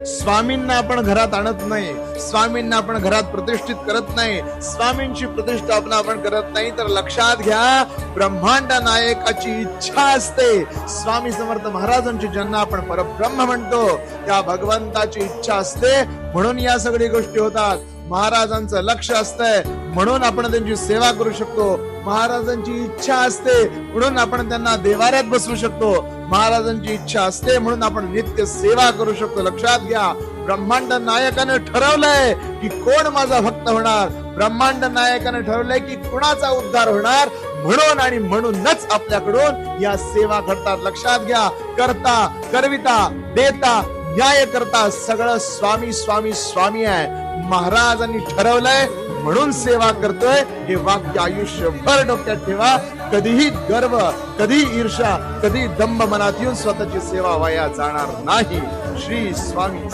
स्वामींना आपण घरात आणत नाही, स्वामींना आपण घरात प्रतिष्ठित करत नाही, स्वामींची प्रतिष्ठापना आपण करत नाही, तर लक्षात घ्या ब्रह्मांड नायकाची इच्छा असते. स्वामी समर्थ महाराजांची ज्यांना आपण परब्रह्म म्हणतो त्या भगवंताची इच्छा असते, म्हणून या सगळ्या गोष्टी होतात. महाराजांचं लक्ष असतंय म्हणून आपण त्यांची सेवा करू शकतो. महाराजांची इच्छा असते म्हणून आपण त्यांना देवाऱ्यात बसवू शकतो. महाराजांची इच्छा असते म्हणून आपण नित्य सेवा करू शकतो. लक्षात घ्या ब्रह्मांड नायकाने ठरवलंय की कोण माझा भक्त होणार. ब्रह्मांड नायकाने ठरवलंय की कुणाचा उद्धार होणार, म्हणून आणि म्हणूनच आपल्याकडून या सेवा घडतात. लक्षात घ्या करता करविता देता न्याय करता सगळं स्वामी स्वामी स्वामी आहे. महाराजांनी ठरवलंय म्हणून सेवा करतोय. हे वाक्य आयुष्यभर डोक्यात ठेवा. कधीही गर्व, कधी ईर्ष्या, कधी दंभ मनात येऊन स्वतःची सेवा वाया जाणार नाही. श्री स्वामी.